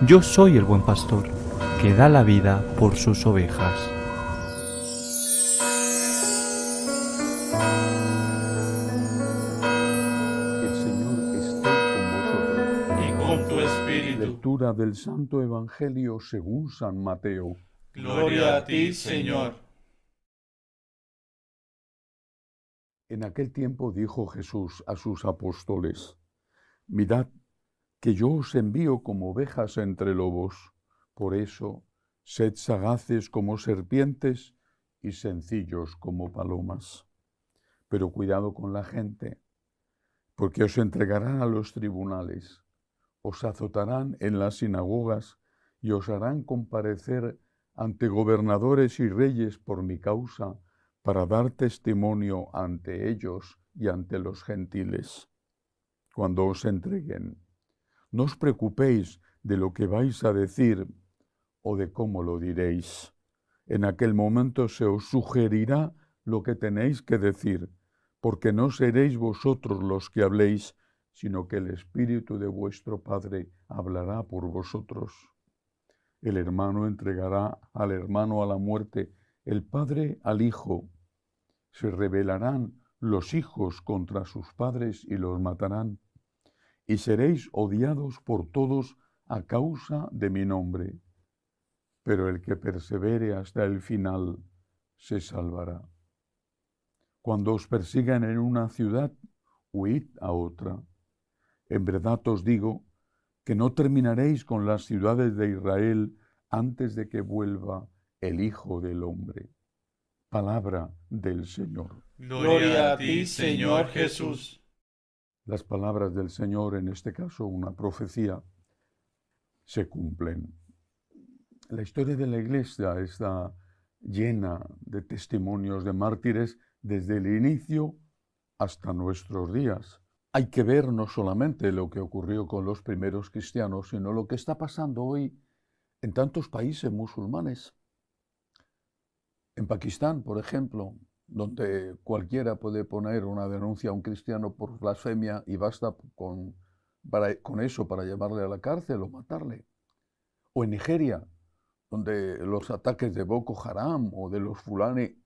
Yo soy el buen pastor, que da la vida por sus ovejas. El Señor esté con vosotros. Y con tu espíritu. Lectura del Santo Evangelio según San Mateo. Gloria a ti, Señor. En aquel tiempo dijo Jesús a sus apóstoles: Mirad, que yo os envío como ovejas entre lobos. Por eso, sed sagaces como serpientes y sencillos como palomas. Pero cuidado con la gente, porque os entregarán a los tribunales, os azotarán en las sinagogas y os harán comparecer ante gobernadores y reyes por mi causa, para dar testimonio ante ellos y ante los gentiles. Cuando os entreguen, no os preocupéis de lo que vais a decir o de cómo lo diréis. En aquel momento se os sugerirá lo que tenéis que decir, porque no seréis vosotros los que habléis, sino que el Espíritu de vuestro Padre hablará por vosotros. El hermano entregará al hermano a la muerte, el padre al hijo. Se rebelarán los hijos contra sus padres y los matarán. Y seréis odiados por todos a causa de mi nombre. Pero el que persevere hasta el final se salvará. Cuando os persigan en una ciudad, huid a otra. En verdad os digo que no terminaréis con las ciudades de Israel antes de que vuelva el Hijo del Hombre. Palabra del Señor. Gloria a ti, Señor Jesús. Las palabras del Señor, en este caso una profecía, se cumplen. La historia de la Iglesia está llena de testimonios de mártires desde el inicio hasta nuestros días. Hay que ver no solamente lo que ocurrió con los primeros cristianos, sino lo que está pasando hoy en tantos países musulmanes. En Pakistán, por ejemplo, donde cualquiera puede poner una denuncia a un cristiano por blasfemia y basta con eso para llevarle a la cárcel o matarle. O en Nigeria, donde los ataques de Boko Haram o de los Fulani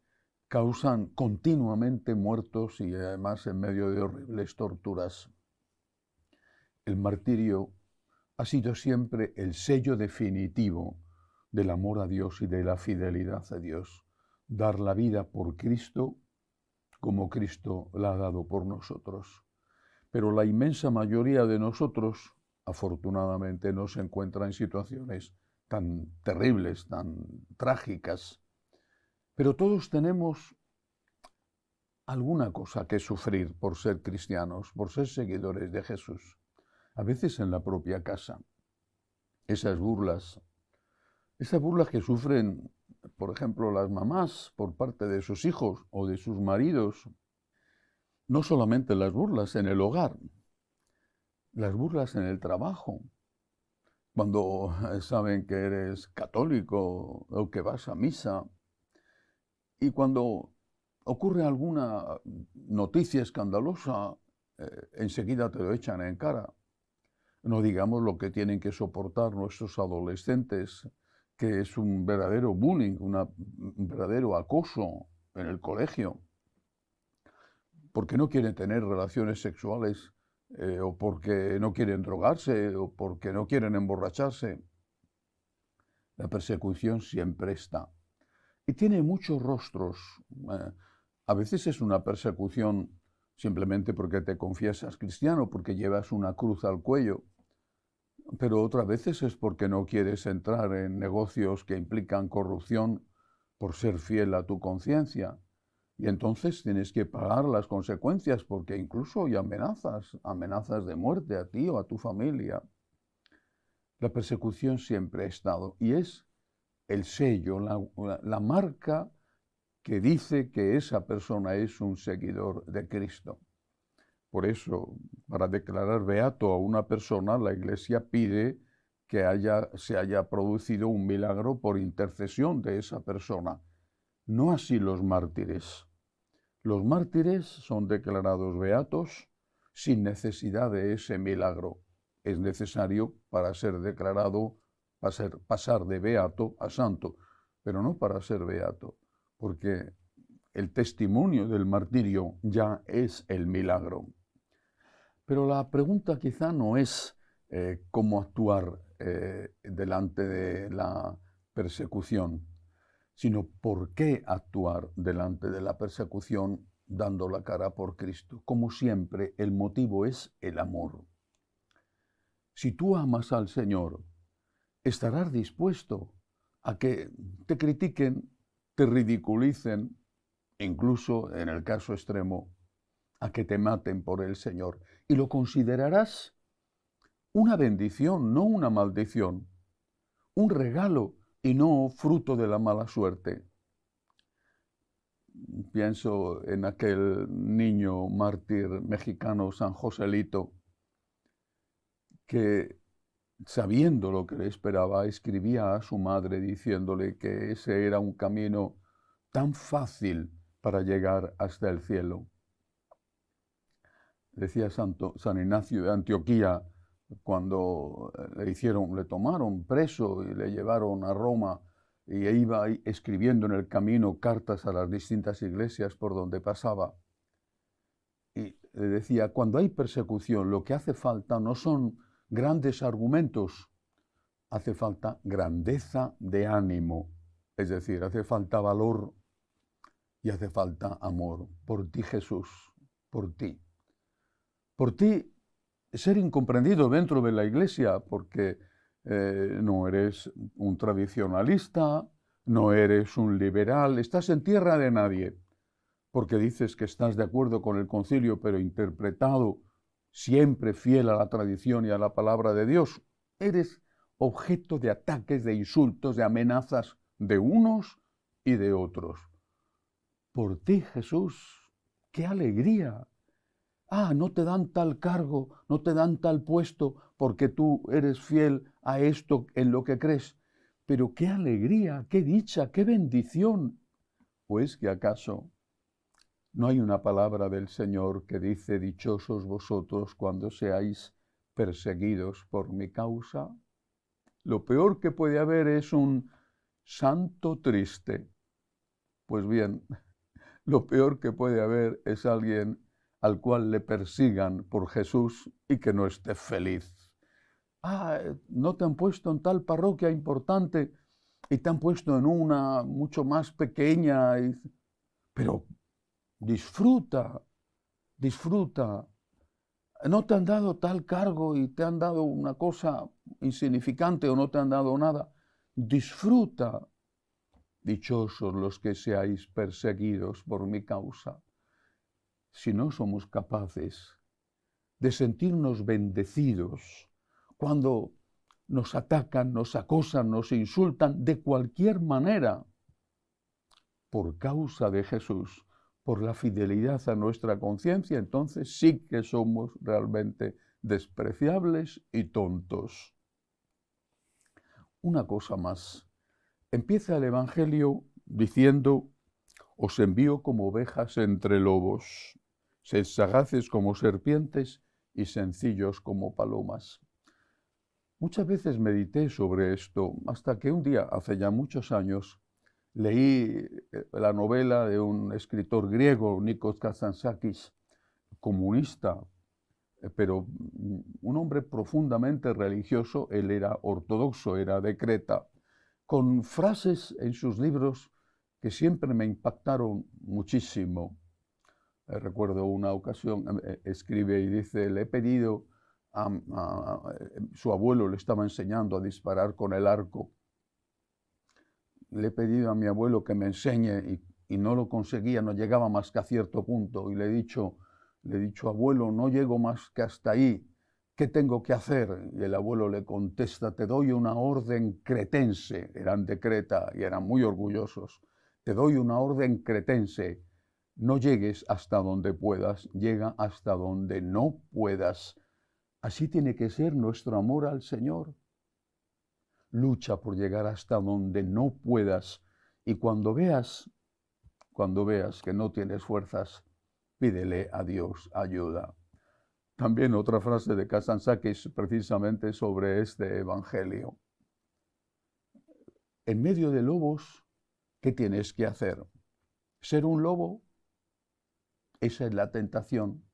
causan continuamente muertos y además en medio de horribles torturas. El martirio ha sido siempre el sello definitivo del amor a Dios y de la fidelidad a Dios. Dar la vida por Cristo como Cristo la ha dado por nosotros. Pero la inmensa mayoría de nosotros, afortunadamente, no se encuentra en situaciones tan terribles, tan trágicas. Pero todos tenemos alguna cosa que sufrir por ser cristianos, por ser seguidores de Jesús. A veces en la propia casa. Esas burlas que sufren, por ejemplo, las mamás por parte de sus hijos o de sus maridos. No solamente las burlas en el hogar, las burlas en el trabajo. Cuando saben que eres católico o que vas a misa. Y cuando ocurre alguna noticia escandalosa, enseguida te lo echan en cara. No digamos lo que tienen que soportar nuestros adolescentes, que es un verdadero bullying, un verdadero acoso en el colegio, porque no quieren tener relaciones sexuales, o porque no quieren drogarse, o porque no quieren emborracharse. La persecución siempre está. Y tiene muchos rostros. A veces es una persecución simplemente porque te confiesas cristiano, porque llevas una cruz al cuello. Pero otras veces es porque no quieres entrar en negocios que implican corrupción por ser fiel a tu conciencia. Y entonces tienes que pagar las consecuencias, porque incluso hay amenazas de muerte a ti o a tu familia. La persecución siempre ha estado y es el sello, la marca que dice que esa persona es un seguidor de Cristo. Por eso, para declarar beato a una persona, la Iglesia pide que se haya producido un milagro por intercesión de esa persona. No así los mártires. Los mártires son declarados beatos sin necesidad de ese milagro. es necesario para ser declarado, pasar de beato a santo, pero no para ser beato, porque el testimonio del martirio ya es el milagro. Pero la pregunta quizá no es cómo actuar delante de la persecución, sino por qué actuar delante de la persecución dando la cara por Cristo. Como siempre, el motivo es el amor. Si tú amas al Señor, estarás dispuesto a que te critiquen, te ridiculicen, incluso en el caso extremo, a que te maten por el Señor. Y lo considerarás una bendición, no una maldición, un regalo y no fruto de la mala suerte. Pienso en aquel niño mártir mexicano, San Joselito, que sabiendo lo que le esperaba, escribía a su madre diciéndole que ese era un camino tan fácil para llegar hasta el cielo. Decía San Ignacio de Antioquía, cuando le tomaron preso y le llevaron a Roma, y iba escribiendo en el camino cartas a las distintas iglesias por donde pasaba. Y le decía, cuando hay persecución, lo que hace falta no son grandes argumentos, hace falta grandeza de ánimo, es decir, hace falta valor y hace falta amor. Por ti, Jesús, por ti. Por ti, ser incomprendido dentro de la iglesia, porque no eres un tradicionalista, no eres un liberal, estás en tierra de nadie, porque dices que estás de acuerdo con el concilio, pero interpretado siempre fiel a la tradición y a la palabra de Dios. Eres objeto de ataques, de insultos, de amenazas de unos y de otros. Por ti, Jesús, ¡qué alegría! Ah, no te dan tal cargo, no te dan tal puesto porque tú eres fiel a esto en lo que crees. Pero qué alegría, qué dicha, qué bendición. Pues que acaso no hay una palabra del Señor que dice, dichosos vosotros cuando seáis perseguidos por mi causa. Lo peor que puede haber es un santo triste. Pues bien, lo peor que puede haber es alguien al cual le persigan por Jesús y que no esté feliz. Ah, no te han puesto en tal parroquia importante y te han puesto en una mucho más pequeña, pero disfruta, disfruta. No te han dado tal cargo y te han dado una cosa insignificante o no te han dado nada. Disfruta. Dichosos los que seáis perseguidos por mi causa. Si no somos capaces de sentirnos bendecidos cuando nos atacan, nos acosan, nos insultan de cualquier manera, por causa de Jesús, por la fidelidad a nuestra conciencia, entonces sí que somos realmente despreciables y tontos. Una cosa más. Empieza el Evangelio diciendo, os envío como ovejas entre lobos. Sed sagaces como serpientes y sencillos como palomas. Muchas veces medité sobre esto, hasta que un día, hace ya muchos años, leí la novela de un escritor griego, Nikos Kazantzakis, comunista, pero un hombre profundamente religioso. Él era ortodoxo, era de Creta, con frases en sus libros que siempre me impactaron muchísimo. Recuerdo una ocasión, escribe y dice, le he pedido su abuelo le estaba enseñando a disparar con el arco. Le he pedido a mi abuelo que me enseñe y no lo conseguía, no llegaba más que a cierto punto. Y le he dicho, abuelo, no llego más que hasta ahí. ¿Qué tengo que hacer? Y el abuelo le contesta, te doy una orden cretense. Eran de Creta y eran muy orgullosos. Te doy una orden cretense. No llegues hasta donde puedas, llega hasta donde no puedas. Así tiene que ser nuestro amor al Señor. Lucha por llegar hasta donde no puedas y cuando veas que no tienes fuerzas, pídele a Dios ayuda. también otra frase de Kazantzakis precisamente sobre este evangelio. En medio de lobos, ¿qué tienes que hacer? ¿Ser un lobo? Esa es la tentación.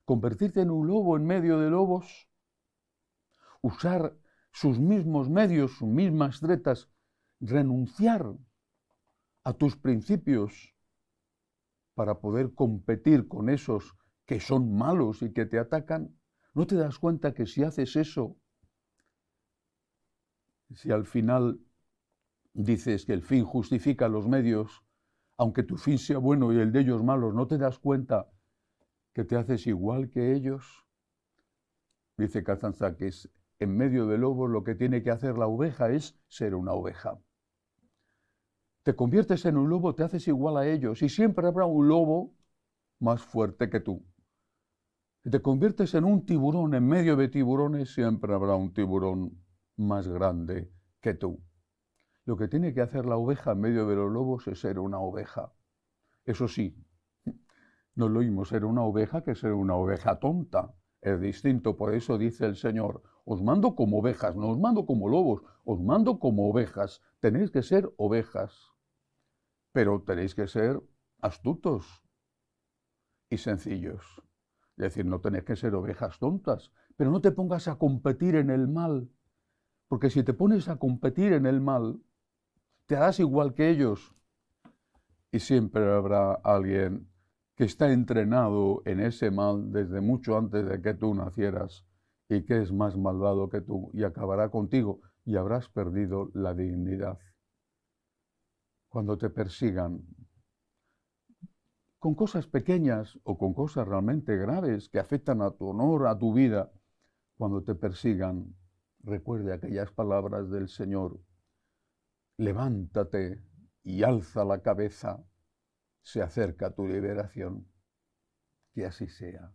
Convertirte en un lobo en medio de lobos, usar sus mismos medios, sus mismas tretas, renunciar a tus principios para poder competir con esos que son malos y que te atacan. ¿No te das cuenta que si haces eso, si al final dices que el fin justifica los medios, aunque tu fin sea bueno y el de ellos malo, ¿no te das cuenta que te haces igual que ellos? Dice Kazantzakis, en medio de lobos lo que tiene que hacer la oveja es ser una oveja. Te conviertes en un lobo, te haces igual a ellos y siempre habrá un lobo más fuerte que tú. Si te conviertes en un tiburón en medio de tiburones, siempre habrá un tiburón más grande que tú. Lo que tiene que hacer la oveja en medio de los lobos es ser una oveja. Eso sí, no es lo mismo ser una oveja que ser una oveja tonta. Es distinto, por eso dice el Señor, os mando como ovejas, no os mando como lobos, os mando como ovejas. Tenéis que ser ovejas, pero tenéis que ser astutos y sencillos. Es decir, no tenéis que ser ovejas tontas, pero no te pongas a competir en el mal, porque si te pones a competir en el mal, te harás igual que ellos. Y siempre habrá alguien que está entrenado en ese mal desde mucho antes de que tú nacieras y que es más malvado que tú y acabará contigo y habrás perdido la dignidad. Cuando te persigan con cosas pequeñas o con cosas realmente graves que afectan a tu honor, a tu vida, cuando te persigan, recuerde aquellas palabras del Señor. Levántate y alza la cabeza, se acerca tu liberación. Que así sea.